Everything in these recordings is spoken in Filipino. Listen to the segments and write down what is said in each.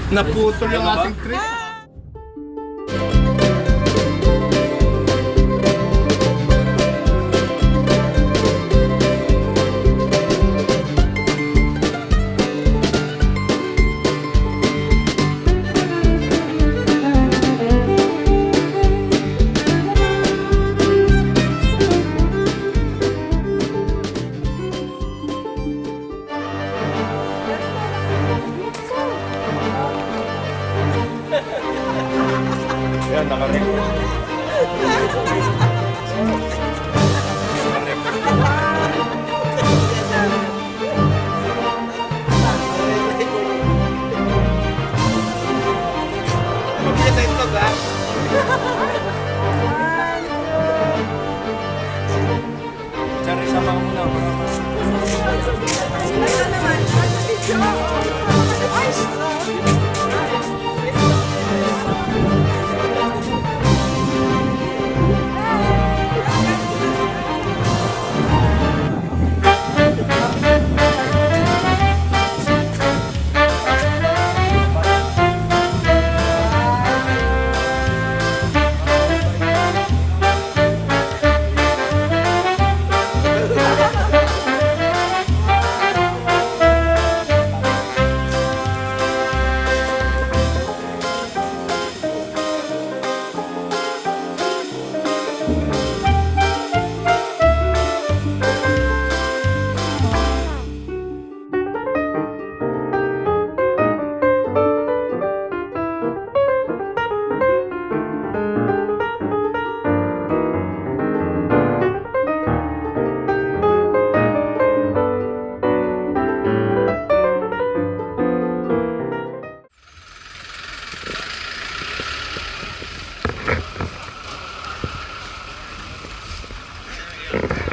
Naputol yung ating trip. Yan, naka-record. Magpilita ito ba? Sorry, sama ka muna.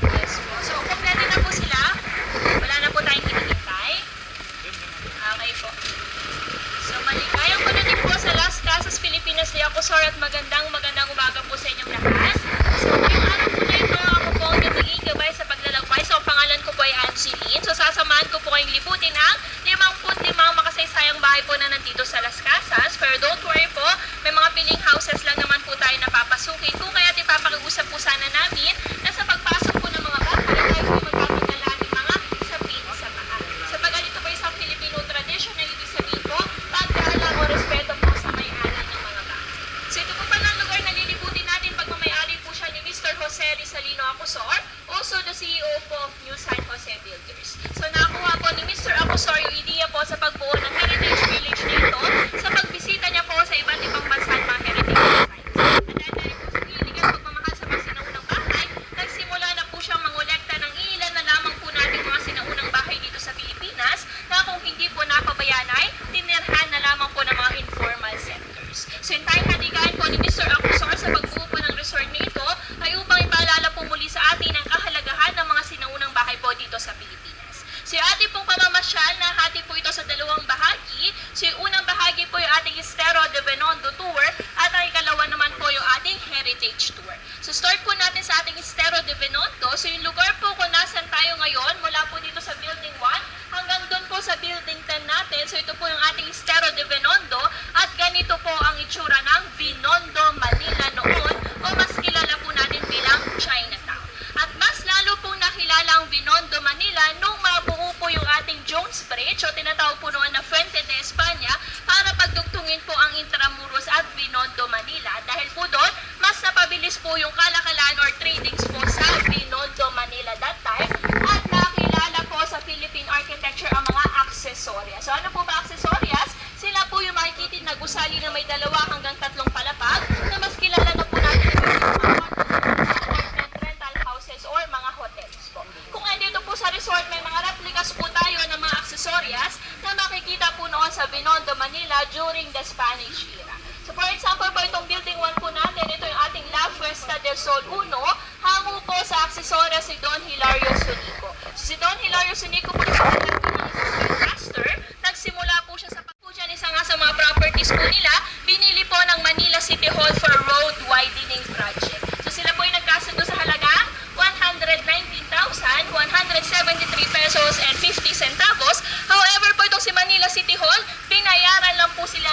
Yes po. So, kompleto na po sila. Wala na po tayong hinihintay. Okay po. So, maligayang panalig po sa Las Casas, Pilipinas ni Ako Sor at magandang umaga po sa inyong lahat. So, ngayong araw po na ito, ako po ang nagiging gabay sa paglalakbay. So, ang pangalan ko po ay Angeline. So, sasamahan ko po kayong liputin ang 55 makasaysayang bahay po na nandito sa Las Casas. Pero don't worry po, may mga piling houses lang naman po tayo napapasukin. Kung kaya't ipapakiusap po sana namin na sa pagpasok po ng mga bahay, tayo po magkakagala ng mga sapin sa bahay. Sa pagganito po isang Filipino tradition na ibig sabihin po, pagkaalam o respeto po sa may-ari ng mga bahay. So ito po pala ang lugar na liliputin natin pag may-ari po siya ni Mr. Jose Rizalino Acosor, also the CEO po of New San Jose Builders. So nakakuha po ni Mr. Acosor yung idea po sa pagbuo ng Heritage Village dito sa pagbisita niya po sa iba't ibang bansa at mga heritage sites. At dahil tayo po sa hilig at pagmamahal sa mga sinaunang bahay, nagsimula na po siyang mangolekta ng ilan na lamang po natin mga sinaunang bahay dito sa Pilipinas na kung hindi po napabayaan ay tinirhan na lamang po ng mga informal centers. So yung tayong hatigaan po ni Mr. Acosor sa pagbuo po ng resort na ito ay upang ipaalala po muli sa atin ang kahalagahan ng mga sinaunang bahay po dito sa Pilipinas. So yung ating pong pamamasyal, nahati po ito sa dalawang bahagi. So yung unang bahagi po yung ating Estero de Binondo Tour at ang ikalawa naman po yung ating Heritage Tour. So start po natin sa ating Estero de Binondo. So yung lugar po kung nasan tayo ngayon, mula po dito sa Building 1 hanggang doon po sa Building 10 natin. So ito po yung ating Estero de Binondo at ganito po ang itsura ng Binondo, Manila noon o mas kilala po natin bilang Chinatown. At mas lalo pong nakilala ang Binondo, Manila nung mabuo po yung ating Jones Bridge o tinatawag po noon na Fuente de España para pagdugtungin po ang Intramuros at Binondo, Manila. Dahil po doon, mas napabilis po yung kalakalan or tradings po sa Binondo, Manila that time at nakilala po sa Philippine architecture ang mga aksesoryas. So ano po ba aksesoryas? Sila po yung makikitid na gusali na may 2 hanggang 3 palapag na mas kilala na po natin rental houses or mga hotels po. Kung andito po sa resort, may mga replicas po tayo ng mga aksesoryas na makikita po noon sa Binondo, Manila during the Spanish era. So for example po, itong Building 1 po natin, ito yung ating La Fiesta del Sol 1, hango po sa aksesoryas si Don Hilario Sunico. So si Don Hilario Sunico po yung master, nagsimula po siya sa pagpudyan isa nga sa mga properties po nila, binili po ng Manila City Hall for road widening project. So sila po yung nagkasundo sa halagang 119,173 pesos and 50 centavos. However po itong si Manila City Hall, binayaran lang po sila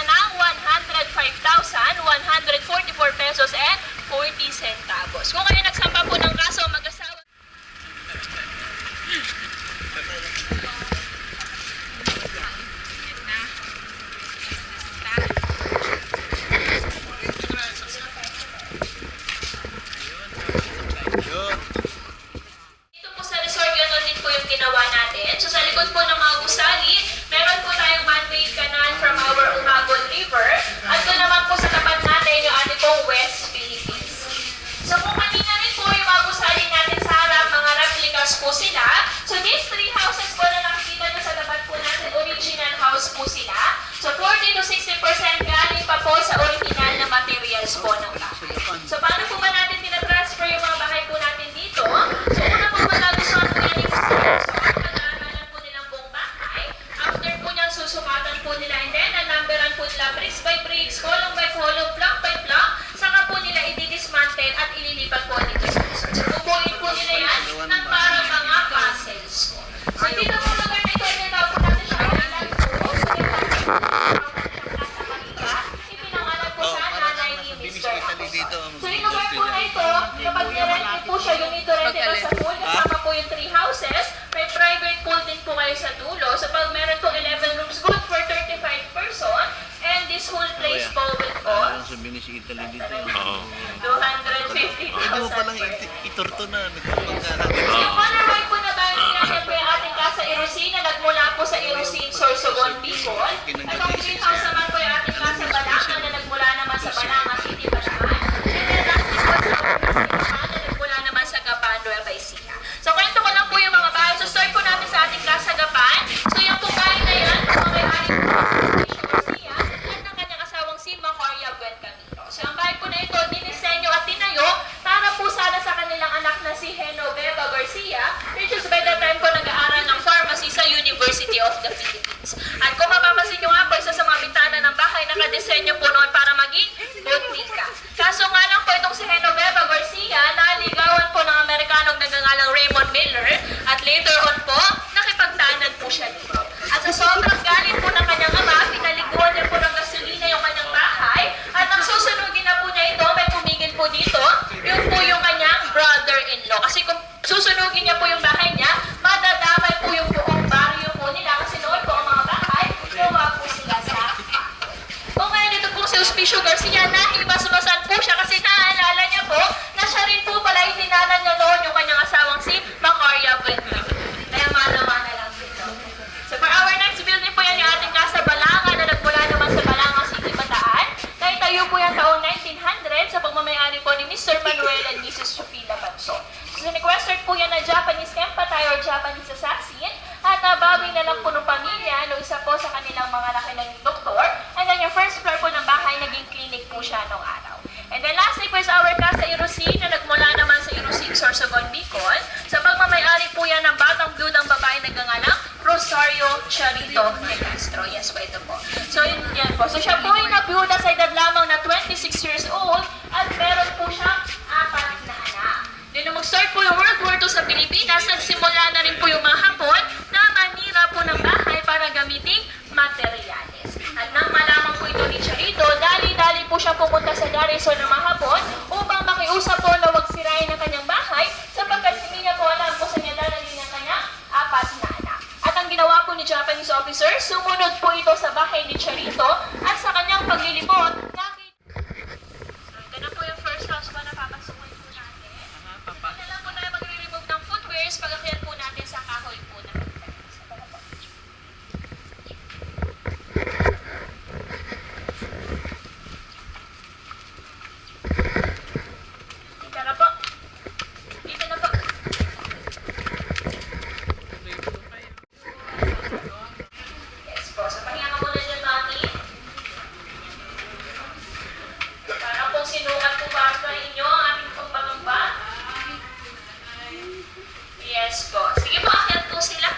po sa original na materials po ng bahay. So paano po ba natin tinatransfer yung mga bahay po natin dito? So una po magagustuhan po yan yung pag-aaralan po nilang buong bahay. After po niyan, susukatan po nila and then numberan po nila bricks by bricks, column by column, block by block. Saka po nila i-dismantle at ililipat po dito sa resort. So bubuin po nila yan ng parang mga puzzles po. So dito po lugar na ito, ito po natin siya island po. Ipinangalan po sa nanay ni Mr. Acosta. So yung lugar po na ito, kapag nirent po siya, yung ito rented sa pool, kasama po yung 3 houses, may private pool din po kayo sa dulo. So pag meron po 11 rooms, good for 35 person, and this whole place po will Parang cost sabihin ni si Italy dito. Oo. 250,000 Pwede mo palang per day. itorto na. Nagpapagkaran. So yung Polaroid po na bayan niya po yung ating Casa Irusin na nagmula po sa Irusin, Sorsogon, Bicol. At ang greenhouse naman po yung ating Casa Balangan na nagmula naman sa Balanga City, Balacan. And then lastly po sa Irusin na nagmula naman sa Gapan, Nueva Ecija. So kwento ko lang po yung mga bahay. So start po natin sa ating Casa Gapan. So yung po bahay na yan, mga may-ari po Garcia at ng kanyang asawang si Macoria Buen Camilo. So ang bahay po na ito, dinisenyo at tinayo para po sana sa kanilang anak na si Genoveva Garcia, which is by the time po nag-aaral ng pharmacy sa University of the Philippines. At kung mapapansin nyo nga po, isa sa mga bintana ng bahay, nakadesenyo po noon para maging botika. Kaso nga lang po itong si Genoveva Garcia, naligawan po ng Amerikanong nagngangalang Raymond Miller, at later on po, nakipagtanan po siya dito. At sa sobrang galit po ng kanyang ama, pinaliguan niya po ng gasolina yung kanyang bahay, at nang susunugin na po niya ito, may pumigil po dito, yun po yung kanyang brother-in-law. Kasi kung susunugin niya po yung bahay niya, madadamay po yung buong baryo po nila, kasi noon po ang mga bahay, gawa po sila sa bahay. O ngayon ito po si Auspicio Garcia, nahibas-basan po siya kasi naalala niya po na siya rin po pala itinanan niya noon yung kanyang asawang si Macaria Buenca. Kaya mana-mana lang dito. So for our next building po yan yung ating Casa Balanga na nagmula naman sa Balanga City, Bataan. Naitayo po yan taong 1900 sa pagmamayari po ni Mr. Manuel and Mrs. Chupila Banson. So sinequestered po yan na Japanese Kempatay or Japanese assassin at nabawi na lang po ng pamilya no isa po sa kanilang mga nakilaning doktor. And then yung first floor po ng bahay, naging clinic po siya nung araw. And then lastly po is our Casa Irusin na nagmula naman sa Irusin, Sorsogon, Bicol. Sa pagmamayari po yan ng batang bludang babae nagngangalang Rosario Charito de Castro. Yes po, ito po. So yun yan po. So siya po ay nabiyuda sa edad lamang na 26 years old at meron po siyang 4 na anak. Then nung mag-start po yung World War II sa Pilipinas, nagsimula na rin po yung mga Hapon na manira po ng bahay para gamiting materyales. At nang malaman po ito ni Charito, dali-dali po siya pumunta sa garrison ng mga Hapon upang makiusap po na wag sirain ang kanyang bahay sapagkat hindi niya po alam kung saan niya dadalhin ang kanyang 4 na anak. At ang ginawa po ni Japanese officer, sumunod po ito sa bahay ni Charito at sa kanyang paglilibot, ito na po yung first house pa na papasukin po natin. Ito lang po tayo magre-remove ng footwears pag-akyat po natin sa kahoy po natin. Dito na po. Dito na po. Yes po. So, pahinga ka muna dyan, Mami. Parang kung sinukat po ba sa inyo ang ating pagpagamba? Yes po. Sige po, akyat po sila.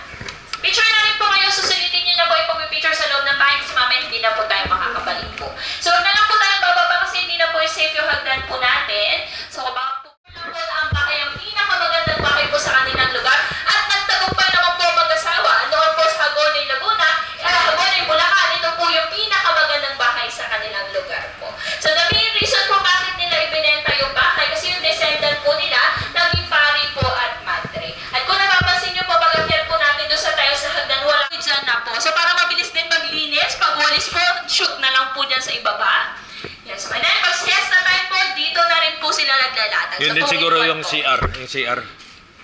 Picture na rin po kayo. Susulitin niyo na po yung pag-picture sa loob ng bahay kasi mamaya hindi na po tayo makakabalik po. So, huwag na lang po tayo bababa kasi hindi na po yung safe yung hagdan po natin. So, kung baka po lang po ang bahay ang pinakamagandang bahay po sa kanilang lugar at nagtagumpay naman po mag-asawa. Noon po sa Hagonoy, Laguna, Hagonoy, Bulacan, ito po yung pinakamagandang bahay sa kanilang lugar po. So, the main reason po bakit nila ibinenta yung bahay kasi yung descendant po nila naging pari po at madre. At kung napapansin nyo po, pag-akyat po natin doon sa tayo sa hagdan, wala po dyan na po. So, para mabilis din maglinis, pag-walis po, shoot na lang po dyan sa ibaba. Yes, and then pag siesta time po, dito na rin po sila naglalatag. Yun din siguro yung CR. Yung CR.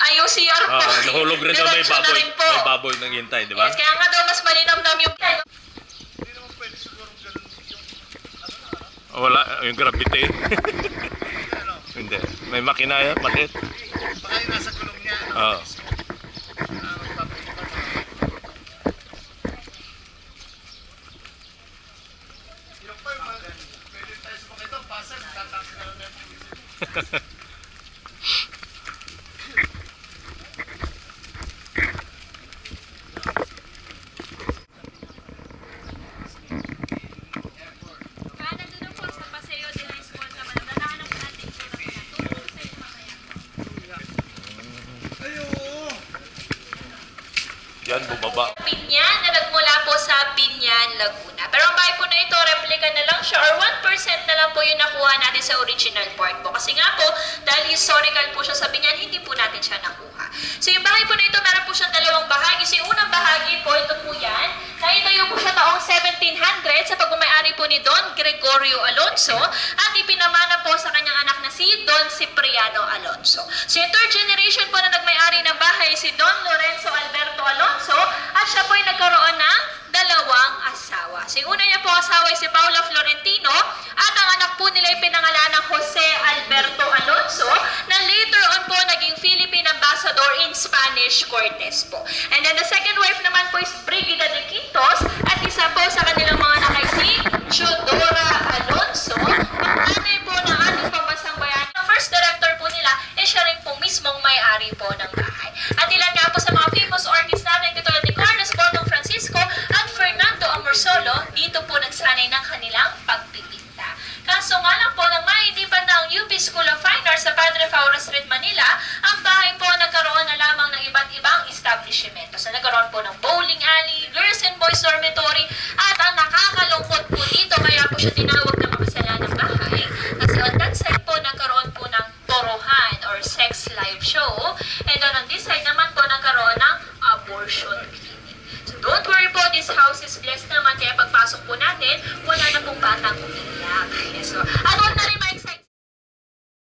Ay, yung CR po. Nahulog rin daw may Diretso na baboy. rin po. May baboy naghintay, di ba? Yes, kaya nga daw mas malinamnam yung Wala, yung gravity. Hindi. May makina yan, bakit? Baka yung nasa gulong niya. Oo. Yung pa yung mga Nandun po sa Paseo de la Escuela, madadaanan po natin po na pinatulong sa inyo mamaya. Yan, bumaba. Binyan na nagmula po sa Binyan, Laguna. Pero ang bahay po na ito, replica na lang siya or 1% na lang po yung nakuha natin sa original part po. Kasi nga po, dahil historical po siya sa Binyan, hindi po natin siya nakuha. So yung bahay po na ito, meron po siyang dalawang bahagi. So yung unang bahagi po, ito po yan. Naitayo po siya taong 1700 sa pagmamayari po ni Don Gregorio Alonso at ipinamana po sa kanyang anak na si Don Cipriano Alonso. So yung third generation po na nagmayari ng bahay si Don Lorenzo Alberto Alonso at siya po ay nagkaroon ng dalawang asawa. So yung una niya po asawa ay si Paula Florentino at ang anak po nila ay pinangalan ng Jose Alberto Alonso na later on po naging Philippine Ambassador in Spanish Cortes po. And then the second wife naman po is Brigida de Quintos at isa po sa kanilang mga anak ay si Chodora Alonso, panganay po ng ating pambansang bayan. Ang first director po nila ay siya rin po mismong may-ari po ng bahay. At ilan nga po sa mga famous artists natin katulad ni Carlos Bordong Francisco at Fernando Amorsolo, dito po nagsanay ng kanilang pagpipinta. Kaso nga lang po, nang maidipan ng UP School of Fine Arts sa Padre Faura Street, Manila, ang bahay po nagkaroon na lamang ng iba't ibang establishmento. So nagkaroon po ng bowling alley, girls and boys dormitory, at ang nakakalungkot po dito, kaya po siya tinawag na makasalanang bahay. Kasi on that side po, nagkaroon po ng torohan or sex live show. And then on this side naman po, nagkaroon ng abortion clinic. So don't worry po, this house is blessed naman, kaya pagpasok po natin, wala na pong batang umiiyak. Yes, so, at huwag na rin